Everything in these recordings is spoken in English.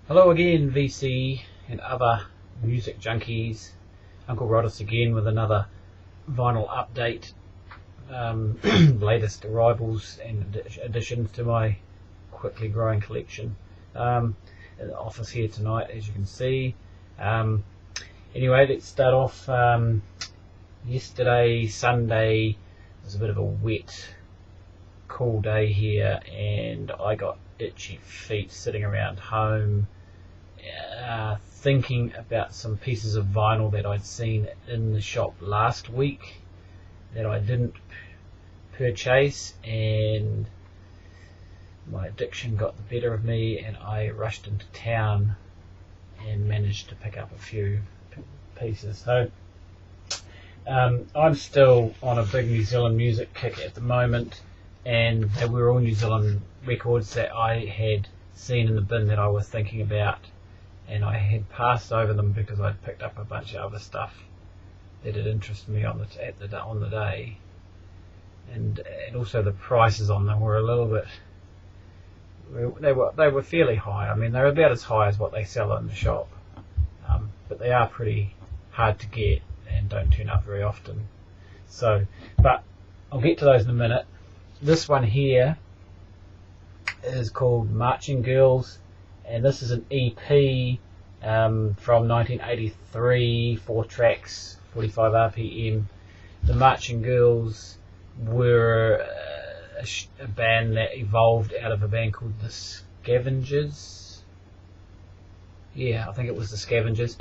Hello again, VC and other music junkies. Uncle Roddus again with another vinyl update. Latest arrivals and additions to my quickly growing collection. In the office here tonight, as you can see. Anyway, let's start off. Yesterday, Sunday, was a bit of a wet, cool day here, and I got itchy feet sitting around home, thinking about some pieces of vinyl that I'd seen in the shop last week that I didn't purchase, and my addiction got the better of me, and I rushed into town and managed to pick up a few pieces. So I'm still on a big New Zealand music kick at the moment, and they were all New Zealand records that I had seen in the bin that I was thinking about, and I had passed over them because I'd picked up a bunch of other stuff that had interested me on the day, and also the prices on them were a little bit. They were fairly high. I mean, they were about as high as what they sell in the shop, but they are pretty hard to get and don't turn up very often. So, but I'll get to those in a minute. This one here is called Marching Girls, and this is an EP from 1983, 4 tracks, 45 RPM. The Marching Girls were a band that evolved out of a band called the Scavengers. Yeah, I think it was the Scavengers.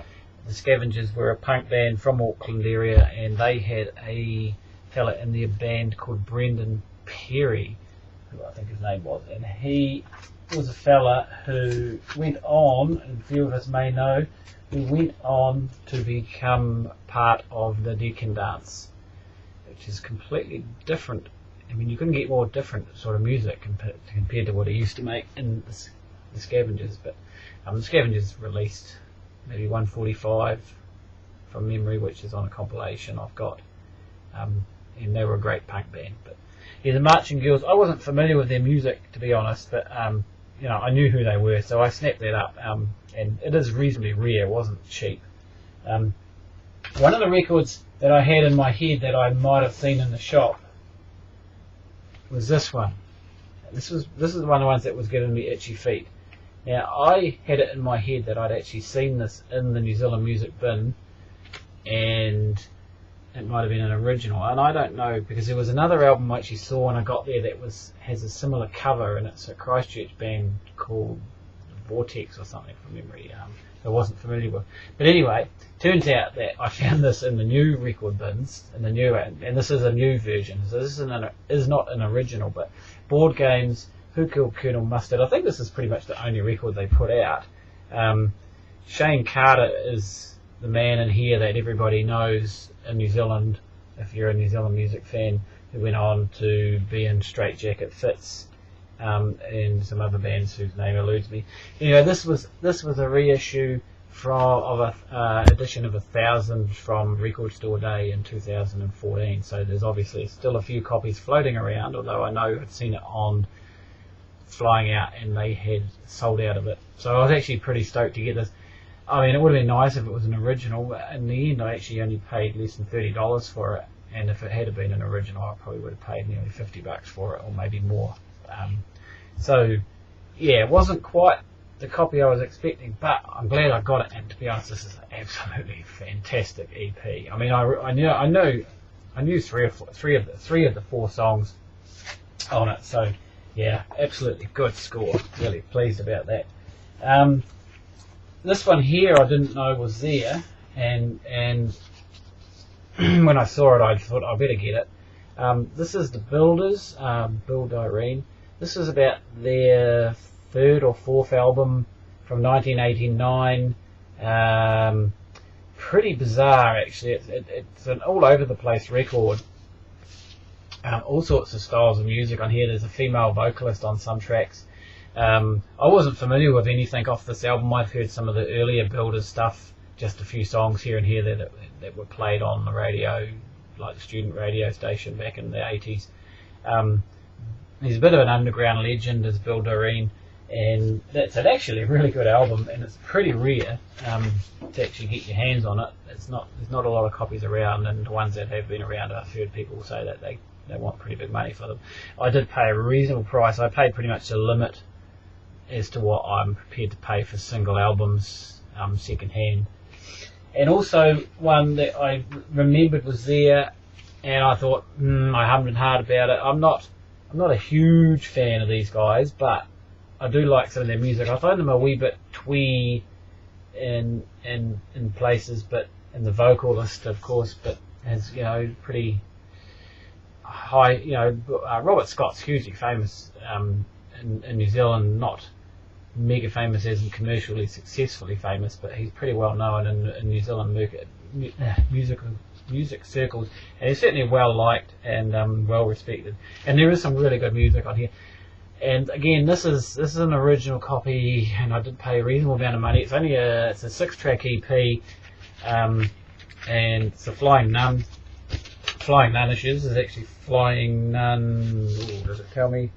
The Scavengers were a punk band from Auckland area, and they had a fella in their band called Brendan Perry, who I think his name was, and he was a fella who went on, and a few of us may know, who went on to become part of the Deakin Dance, which is completely different. I mean, you couldn't get more different sort of music compared to what he used to make in the Scavengers. But the Scavengers released maybe 145 from memory, which is on a compilation I've got, and they were a great punk band. But yeah, the Marching Girls, I wasn't familiar with their music, to be honest, but you know, I knew who they were, so I snapped that up, and it is reasonably rare. It wasn't cheap. One of the records that I had in my head that I might have seen in the shop was this one. This is one of the ones that was giving me itchy feet. Now, I had it in my head that I'd actually seen this in the New Zealand music bin, and it might have been an original, and I don't know, because there was another album I actually saw when I got there that has a similar cover, and it's a Christchurch band called Vortex or something from memory. I wasn't familiar with. But anyway, turns out that I found this in the new record bins, and this is a new version, so this is not an original, but Board Games, Who Killed Colonel Mustard. I think this is pretty much the only record they put out. Shane Carter is the man in here that everybody knows in New Zealand, if you're a New Zealand music fan, who went on to be in Straight Jacket Fits, and some other bands whose name eludes me. Anyway, this was a reissue of an edition of 1,000 from Record Store Day in 2014. So there's obviously still a few copies floating around, although I know I'd seen it on Flying Out and they had sold out of it. So I was actually pretty stoked to get this. I mean, it would have been nice if it was an original, but in the end I actually only paid less than $30 for it, and if it had been an original I probably would have paid nearly $50 for it, or maybe more. So yeah, it wasn't quite the copy I was expecting, but I'm glad I got it, and to be honest, this is an absolutely fantastic EP. I mean, I knew three of the 4 songs on it, so yeah, absolutely good score. Really pleased about that. This one here I didn't know was there, and when I saw it I thought I better get it. This is the Builders, Bill Dyrene. This is about their 3rd or 4th album from 1989. Pretty bizarre, actually. It's an all over the place record. All sorts of styles of music on here. There's a female vocalist on some tracks. I wasn't familiar with anything off this album. I've heard some of the earlier Builders stuff, just a few songs here and here that were played on the radio, like the student radio station back in the 80s. He's a bit of an underground legend, as Bill Doreen, and that's actually a really good album, and it's pretty rare to actually get your hands on it. There's not a lot of copies around, and the ones that have been around, I've heard people say that they want pretty big money for them. I did pay a reasonable price. I paid pretty much the limit as to what I'm prepared to pay for single albums second hand. And also one that I remembered was there, and I thought, I hummed and hard about it. I'm not a huge fan of these guys, but I do like some of their music. I find them a wee bit twee in places, but in the vocalist, of course, but has pretty high. Robert Scott's hugely famous in New Zealand, not mega famous as in commercially successfully famous, but he's pretty well known in New Zealand music circles, and he's certainly well liked and well respected. And there is some really good music on here. And again, this is an original copy, and I did pay a reasonable amount of money. It's only it's a 6-track EP, and it's a Flying Nun. Flying Nun issues is actually Flying Nun. Does it tell me?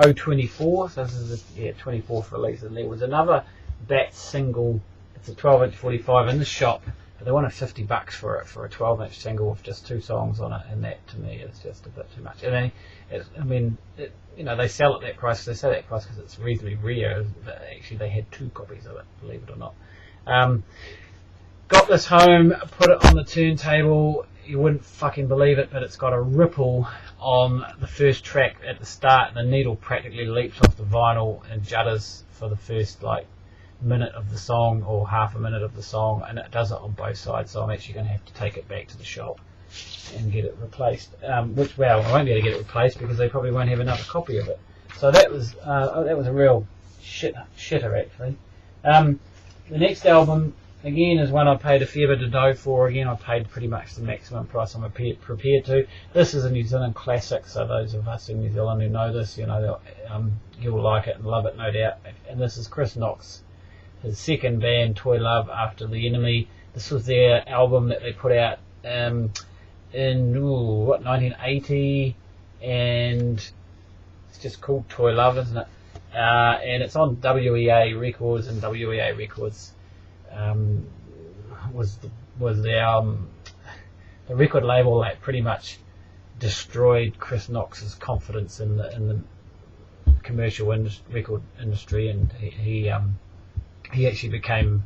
024. So this is the 24th release, and there was another Bat single. It's a 12-inch 45 in the shop, but they wanted $50 for it for a 12-inch single with just 2 songs on it, and that to me is just a bit too much. And they sell at that price. They sell that price because it's reasonably rare. But actually, they had 2 copies of it, believe it or not. Got this home, put it on the turntable. You wouldn't fucking believe it, but it's got a ripple on the first track at the start. The needle practically leaps off the vinyl and judders for the first minute of the song or half a minute of the song, and it does it on both sides. So I'm actually going to have to take it back to the shop and get it replaced. I won't be able to get it replaced because they probably won't have another copy of it. So that was a real shitter actually. The next album, again, is one I paid a fair bit of dough for. Again, I paid pretty much the maximum price I'm prepared to. This is a New Zealand classic, so those of us in New Zealand who know this, you'll like it and love it, no doubt. And this is Chris Knox, his second band, Toy Love After the Enemy. This was their album that they put out in 1980, and it's just called Toy Love, isn't it? And it's on WEA Records, and WEA Records was the record label that pretty much destroyed Chris Knox's confidence in the commercial record industry, and he actually became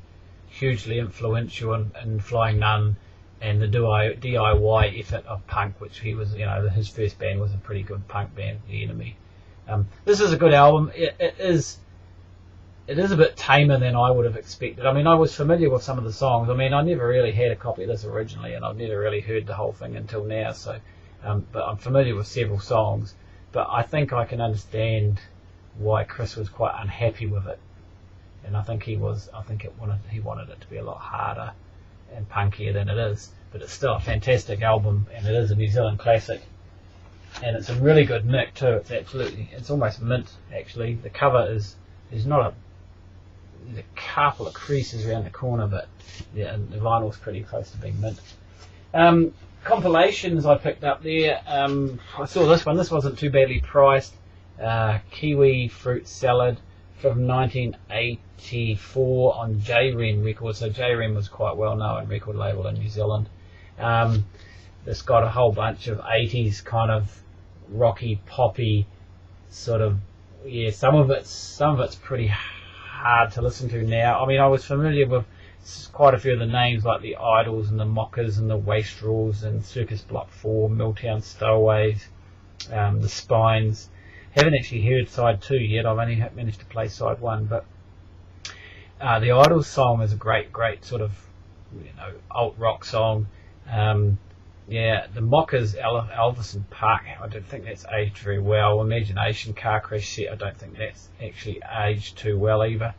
hugely influential in Flying Nun and the DIY effort of punk, which he was, his first band was a pretty good punk band, The Enemy. This is a good album. It is a bit tamer than I would have expected. I mean, I was familiar with some of the songs. I mean, I never really had a copy of this originally, and I've never really heard the whole thing until now. So, but I'm familiar with several songs. But I think I can understand why Chris was quite unhappy with it, and I think he wanted it to be a lot harder and punkier than it is. But it's still a fantastic album, and it is a New Zealand classic. And it's a really good nick too. It's almost mint actually. The cover is not there's a couple of creases around the corner, but yeah, and the vinyl's pretty close to being mint. Compilations I picked up there. I saw this one. This wasn't too badly priced. Kiwi Fruits Salad from 1984 on J-Ren Records. So J-Ren was quite well known record label in New Zealand. It's got a whole bunch of 80s kind of rocky, poppy sort of, some of it's pretty hard to listen to now. I mean, I was familiar with quite a few of the names like the Idols and the Mockers and the Wastrels and Circus Block 4, Milltown Stowaways, the Spines. Haven't actually heard side 2 yet. I've only managed to play side 1, but the Idols song is a great sort of alt rock song. The Mockers, Elvis and Park, I don't think that's aged very well. Imagination Car Crash Set, I don't think that's actually aged too well either.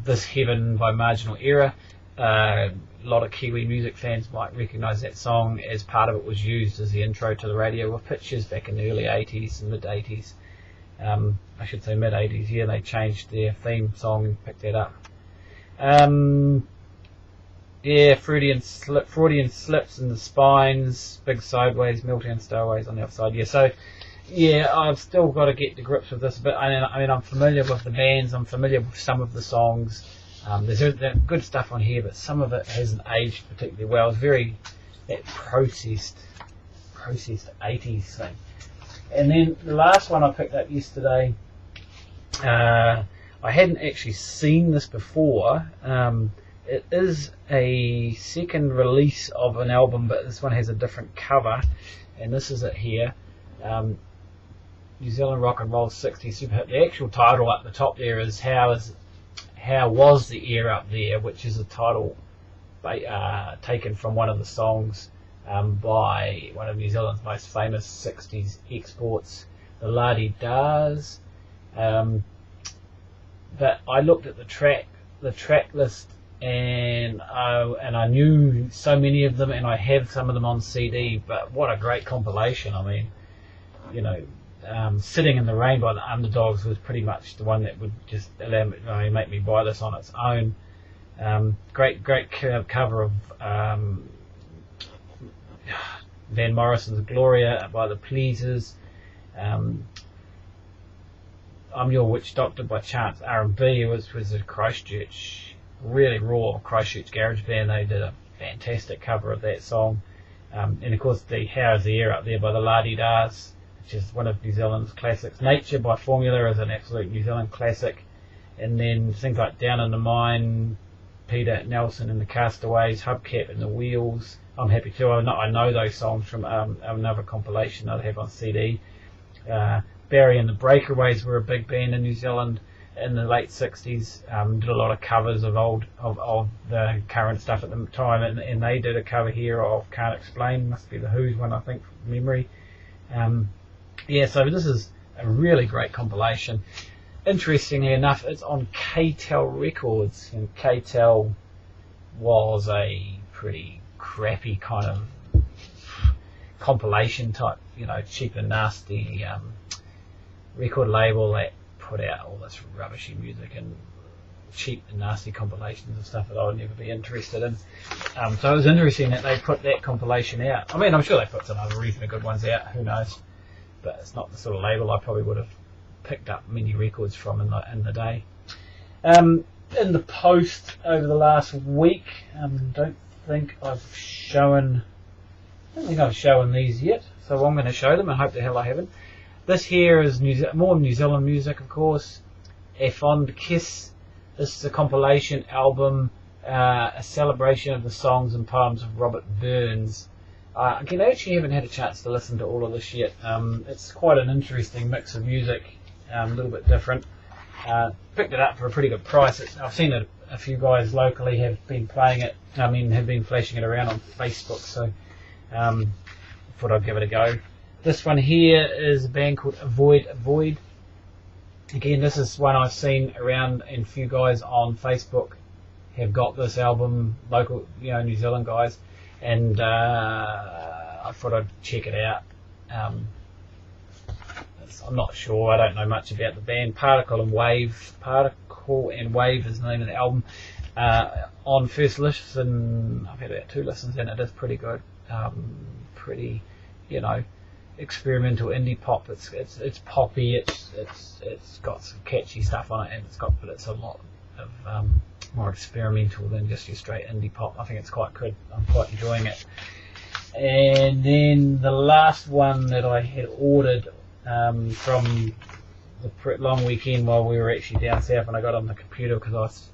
This Heaven by Marginal Error, a lot of Kiwi music fans might recognise that song, as part of it was used as the intro to the radio with Pictures back in the early 80s and mid 80s. I should say mid 80s, yeah, they changed their theme song and picked that up. Freudian Slips and the Spines, Big Sideways, Milltown Stowaways on the other side. Yeah, so yeah, I've still got to get to grips with this a bit. I mean, I'm familiar with the bands, I'm familiar with some of the songs. There's good stuff on here, but some of it hasn't aged particularly well. It's very that processed 80s thing. And then the last one I picked up yesterday, I hadn't actually seen this before. It is a second release of an album, but this one has a different cover, and this is it here. New Zealand Rock and Roll 60s Super Hit. The actual title up the top there is How Was the Air Up There, which is a title taken from one of the songs by one of New Zealand's most famous 60s exports, the La-Di-Da's. But I looked at the track list, and I knew so many of them, and I have some of them on CD. But what a great compilation! I mean, you know, Sitting in the Rain by the Underdogs was pretty much the one that would just make me buy this on its own. Great cover of Van Morrison's Gloria by the Pleasers. I'm Your Witch Doctor by Chance R&B, was a Christchurch, really raw Christchurch garage band. They did a fantastic cover of that song. And of course the How's the Air Up There by the La-Di-Da's, which is one of New Zealand's classics. Nature by Formula is an absolute New Zealand classic. And then things like Down in the Mine, Peter Nelson and the Castaways, Hubcap and the Wheels. I'm Happy Too. I know those songs from another compilation I have on CD. Barry and the Breakaways were a big band in New Zealand in the late 60s. Did a lot of covers of the current stuff at the time, and they did a cover here of Can't Explain. Must be the Who's one, I think, from memory. Yeah, so this is a really great compilation. Interestingly enough, it's on K-Tel Records, and K-Tel was a pretty crappy kind of compilation type, you know, cheap and nasty record label that put out all this rubbishy music and cheap and nasty compilations of stuff that I would never be interested in. So it was interesting that they put that compilation out. I mean, I'm sure they put some other reasonably good ones out, who knows, but it's not the sort of label I probably would have picked up many records from in the day. In the post over the last week, don't think I've shown these yet, so I'm going to show them. I hope the hell I haven't. This here is more New Zealand music, of course. A Fond Kiss. This is a compilation album, a celebration of the songs and poems of Robert Burns. I actually haven't had a chance to listen to all of this yet. It's quite an interesting mix of music, a little bit different. Picked it up for a pretty good price. I've seen it. A few guys locally have been playing it. Have been flashing it around on Facebook. So thought I'd give it a go. This one here is a band called Avoid. Again, this is one I've seen around, and a few guys on Facebook have got this album, local, New Zealand guys, and I thought I'd check it out. I'm not sure, I don't know much about the band. Particle and Wave is the name of the album. On first listen, I've had about 2 listens, and it is pretty good. Pretty, experimental indie pop. It's poppy. It's got some catchy stuff on it, and it's a lot of more experimental than just your straight indie pop. I think it's quite good. I'm quite enjoying it. And then the last one that I had ordered from the long weekend while we were actually down south, and I got on the computer because I was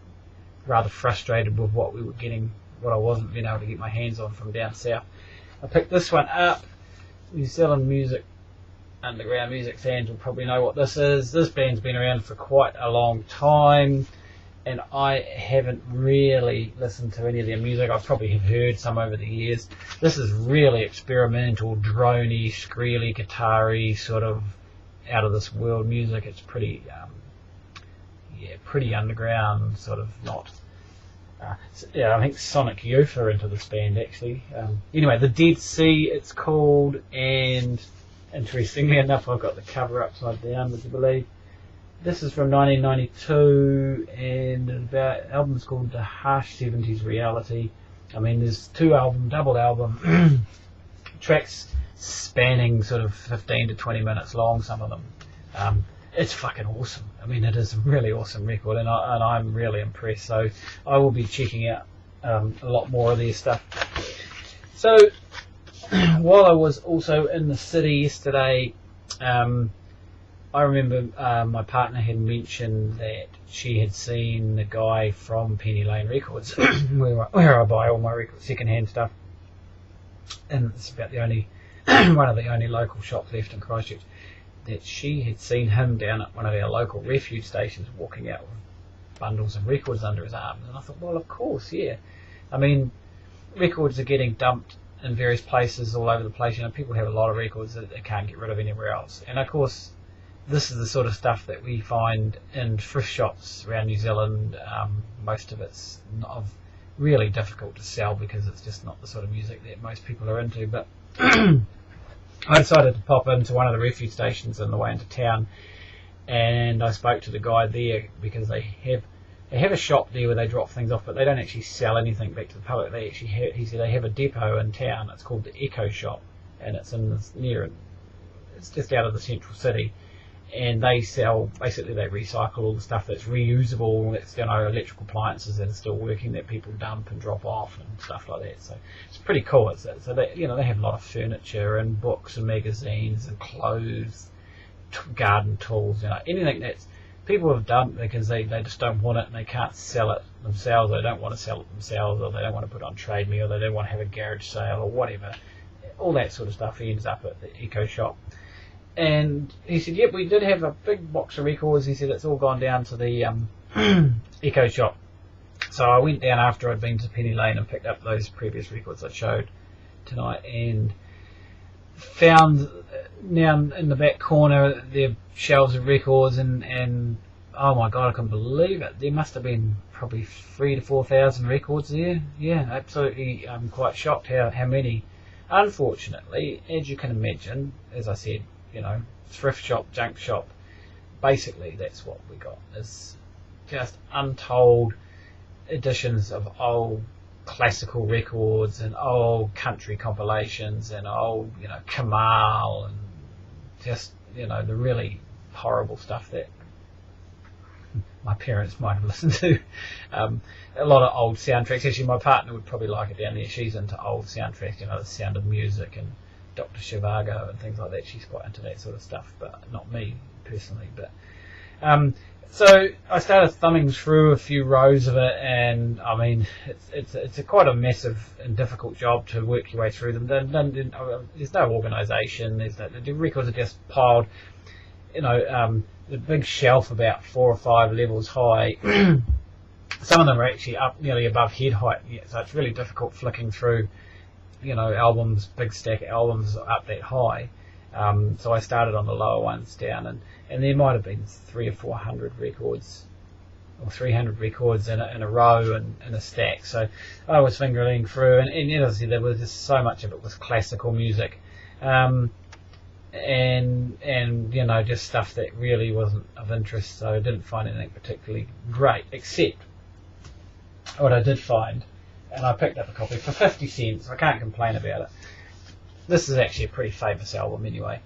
rather frustrated with what I wasn't being able to get my hands on from down south. I picked this one up. New Zealand music, underground music fans will probably know what this is. This band's been around for quite a long time, and I haven't really listened to any of their music. I probably have heard some over the years. This is really experimental, droney, screely, guitar-y, sort of out of this world music. It's pretty underground, sort of not. I think Sonic Youth are into this band actually. Anyway, The Dead Sea it's called, and interestingly enough, I've got the cover upside down, would you believe? This is from 1992, and the album's called The Harsh 70s Reality. I mean, there's 2 album, double album, tracks spanning sort of 15 to 20 minutes long, some of them. It's fucking awesome. I mean, it is a really awesome record, and I'm really impressed. So I will be checking out a lot more of their stuff. So while I was also in the city yesterday, I remember my partner had mentioned that she had seen the guy from Penny Lane Records, where I buy all my records, second-hand stuff, and it's about the only one of the only local shops left in Christchurch. That she had seen him down at one of our local refuge stations, walking out with bundles of records under his arms, and I thought, well, of course, yeah. I mean, records are getting dumped in various places all over the place. You know, people have a lot of records that they can't get rid of anywhere else, and of course, this is the sort of stuff that we find in thrift shops around New Zealand. Most of it's not really difficult to sell because it's just not the sort of music that most people are into. But I decided to pop into one of the refuge stations on the way into town, and I spoke to the guy there because they have a shop there where they drop things off, but they don't actually sell anything back to the public. They actually he said they have a depot in town. It's called the Echo Shop, and it's it's just out of the central city. And they sell, basically they recycle all the stuff that's reusable, that's, you know, electrical appliances that are still working that people dump and drop off and stuff like that. So it's pretty cool. So they, you know, they have a lot of furniture and books and magazines and clothes, garden tools, you know, anything that's people have dumped because they just don't want it and they can't sell it themselves. They don't want to sell it themselves, or they don't want to put it on Trade Me, or they don't want to have a garage sale or whatever. All that sort of stuff ends up at the Eco Shop. And he said, yep, we did have a big box of records. He said it's all gone down to the Eco Shop. So I went down after I'd been to Penny Lane and picked up those previous records I showed tonight, and found now in the back corner their shelves of records, and oh my god, I couldn't believe it. There must have been probably 3,000 to 4,000 records there. Yeah, absolutely. I'm quite shocked how many. Unfortunately, as you can imagine, as I said, you know, thrift shop, junk shop, basically that's what we got, is just untold editions of old classical records and old country compilations and old, you know, Kamal, and just, you know, the really horrible stuff that my parents might have listened to. A lot of old soundtracks. Actually, my partner would probably like it down there. She's into old soundtracks, you know, The Sound of Music and Dr. Zhivago and things like that. She's quite into that sort of stuff, but not me personally. But so I started thumbing through a few rows of it, and I mean, it's quite a massive and difficult job to work your way through them. There's no organisation. The records are just piled, you know, the big shelf about 4 or 5 levels high. Some of them are actually up nearly above head height, so it's really difficult flicking through, you know, albums, big stack of albums up that high. So I started on the lower ones down, and there might have been 300 or 400 records, or 300 records in a row and in a stack. So I was fingering through, and obviously there was just so much of it was classical music, and you know, just stuff that really wasn't of interest. So I didn't find anything particularly great, except what I did find. And I picked up a copy for 50 cents. I can't complain about it. This is actually a pretty famous album anyway.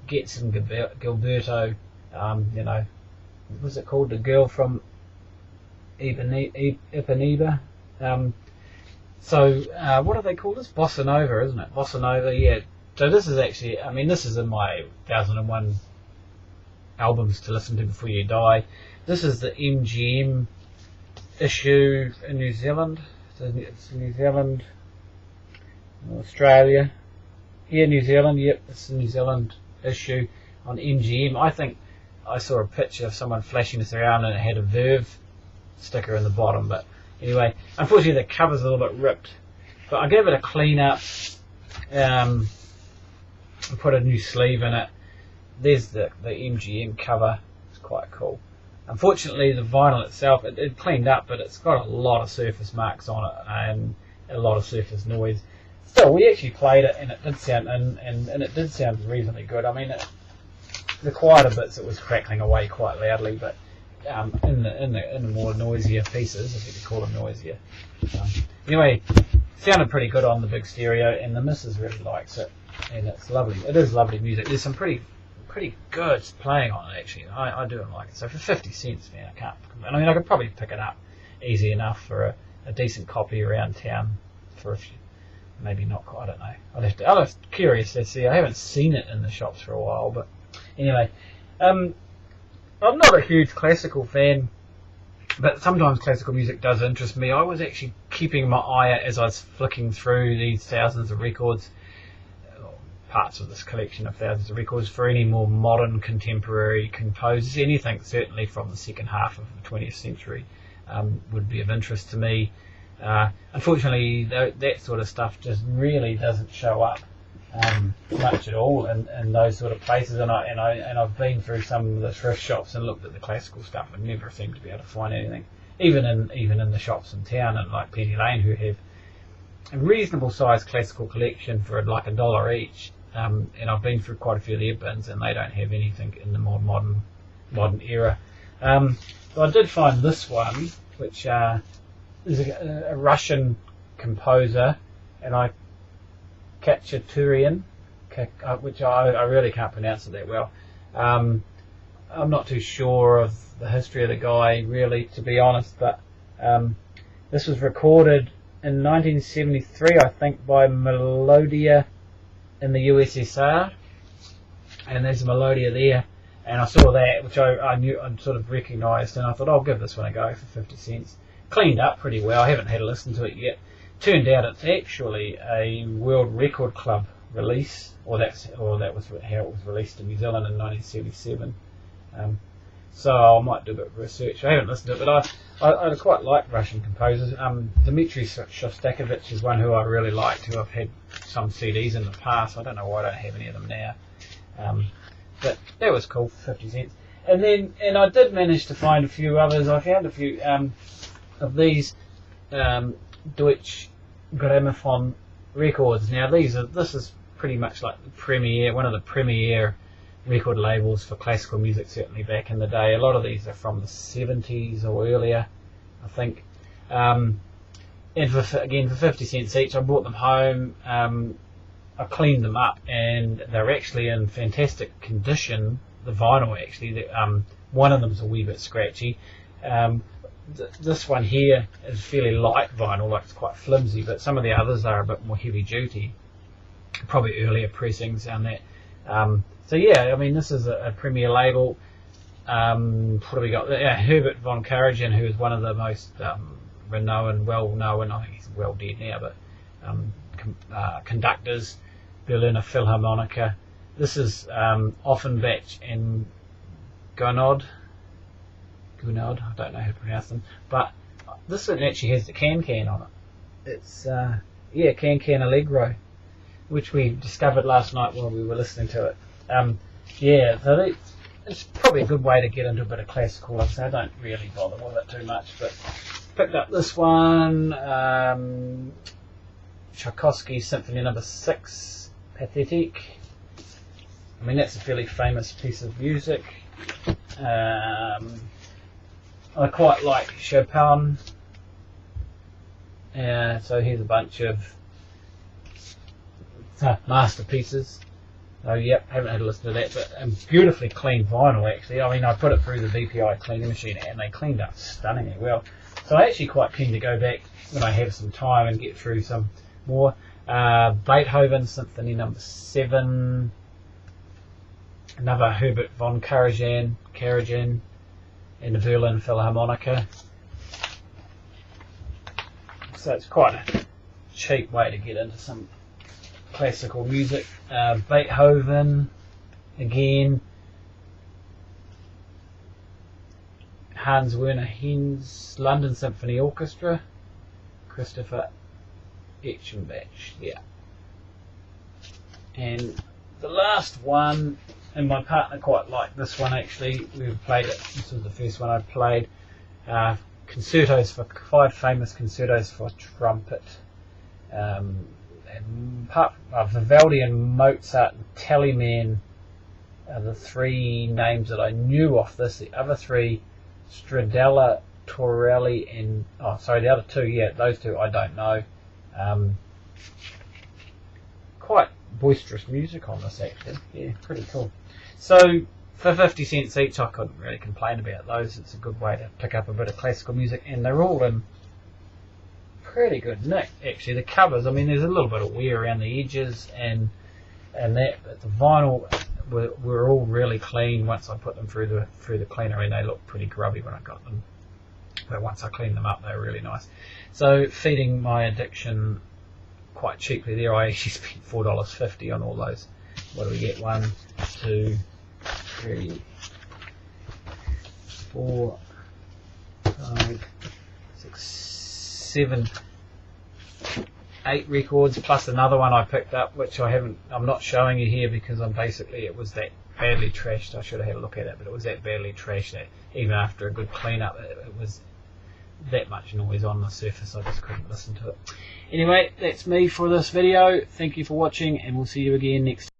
Get some Gilberto, you know, what was it called? The Girl from Ipanema. So what do they call this? Bossa Nova, isn't it? Bossa Nova, yeah. So this is actually, I mean, this is in my 1001 albums to listen to before you die. This is the MGM issue in New Zealand. It's New Zealand, Australia. Yeah, New Zealand. Yep, it's a New Zealand issue on MGM. I think I saw a picture of someone flashing this around and it had a Verve sticker in the bottom. But anyway, unfortunately the cover's a little bit ripped. But I gave it a clean up. And put a new sleeve in it. There's the MGM cover. It's quite cool. Unfortunately, the vinyl itself, it cleaned up, but it's got a lot of surface marks on it and a lot of surface noise. Still, we actually played it, and it did sound and it did sound reasonably good. I mean, the quieter bits, it was crackling away quite loudly, but in the more noisier pieces, if you could call them noisier. Anyway, sounded pretty good on the big stereo, and the missus really likes it, and it's lovely. It is lovely music. There's some pretty good playing on it actually. I do like it. So for 50 cents, man, I can't. I mean, I could probably pick it up easy enough for a decent copy around town for a few. Maybe not quite. I don't know. I was curious to see. I haven't seen it in the shops for a while, but anyway, I'm not a huge classical fan. But sometimes classical music does interest me. I was actually keeping my eye out as I was flicking through these thousands of records, parts of this collection of thousands of records, for any more modern contemporary composers. Anything certainly from the second half of the 20th century would be of interest to me. Unfortunately, that sort of stuff just really doesn't show up much at all in those sort of places, and I've been through some of the thrift shops and looked at the classical stuff and never seem to be able to find anything, even in the shops in town, and like Penny Lane, who have a reasonable sized classical collection for like $1 each, and I've been through quite a few of their bins and they don't have anything in the more modern era. But I did find this one, which is a Russian composer, and Khachaturian, which I really can't pronounce it that well. I'm not too sure of the history of the guy, really, to be honest, but this was recorded in 1973, I think, by Melodia in the USSR, and there's a Melodia there, and I saw that, which I knew, I sort of recognised, and I thought I'll give this one a go for 50 cents. Cleaned up pretty well. I haven't had a listen to it yet. Turned out it's actually a World Record Club release, or that was how it was released in New Zealand in 1977. So I might do a bit of research. I haven't listened to it, but I quite like Russian composers. Dmitri Shostakovich is one who I really liked, who I've had some CDs in the past. I don't know why I don't have any of them now. But that was cool for 50 cents. And I did manage to find a few others. I found a few of these Deutsche Grammophon records. Now this is pretty much like one of the premier record labels for classical music, certainly back in the day. A lot of these are from the 70s or earlier, I think. And for 50 cents each, I brought them home. I cleaned them up, and they're actually in fantastic condition. The vinyl, actually, one of them's a wee bit scratchy. This one here is fairly light vinyl, like it's quite flimsy, but some of the others are a bit more heavy duty, probably earlier pressings and that. So yeah, I mean, this is a premier label. What have we got? Herbert von Karajan, who is one of the most well-known, I think he's well dead now, but conductors, Berliner Philharmoniker. This is Offenbach and Gounod, I don't know how to pronounce them, but this one actually has the can on it. It's Can Allegro, which we discovered last night while we were listening to it. So it's probably a good way to get into a bit of classical. Like I say, I don't really bother with it too much, but picked up this one, Tchaikovsky's Symphony No. 6, Pathetic. I mean, that's a fairly famous piece of music. I quite like Chopin. So here's a bunch of masterpieces. Oh, yep, haven't had a listen to that, but beautifully clean vinyl, actually. I mean, I put it through the BPI cleaning machine, and they cleaned up stunningly well. So I'm actually quite keen to go back when I have some time and get through some more. Beethoven Symphony No. 7, another Herbert von Karajan, and the Berlin Philharmoniker. So it's quite a cheap way to get into some classical music. Beethoven again, Hans Werner Henze London Symphony Orchestra, Christopher Eschenbach, yeah. And the last one, and my partner quite liked this one actually. We've played it. This was the first one I played. Concertos for 5 famous concertos for trumpet. And apart from Vivaldi and Mozart and Telemann are the 3 names that I knew off this. The other 3, Stradella, Torelli, and the other 2, yeah, those 2 I don't know. Quite boisterous music on this actually. Yeah, pretty cool. So for 50 cents each, I couldn't really complain about those. It's a good way to pick up a bit of classical music, and they're all in pretty good nick actually. The covers, I mean, there's a little bit of wear around the edges and that, but the vinyl were all really clean once I put them through the cleaner. I mean, they looked pretty grubby when I got them, but once I cleaned them up, they were really nice. So feeding my addiction quite cheaply there, I actually spent $4.50 on all those. What do we get? 1, 2, 3, 4, 5, 6, 7, 8 records plus another one I picked up, which I'm not showing you here because it was that badly trashed. I should have had a look at it, but it was that badly trashed that even after a good clean-up, it was that much noise on the surface. I just couldn't listen to it. Anyway, that's me for this video. Thank you for watching, and we'll see you again next time.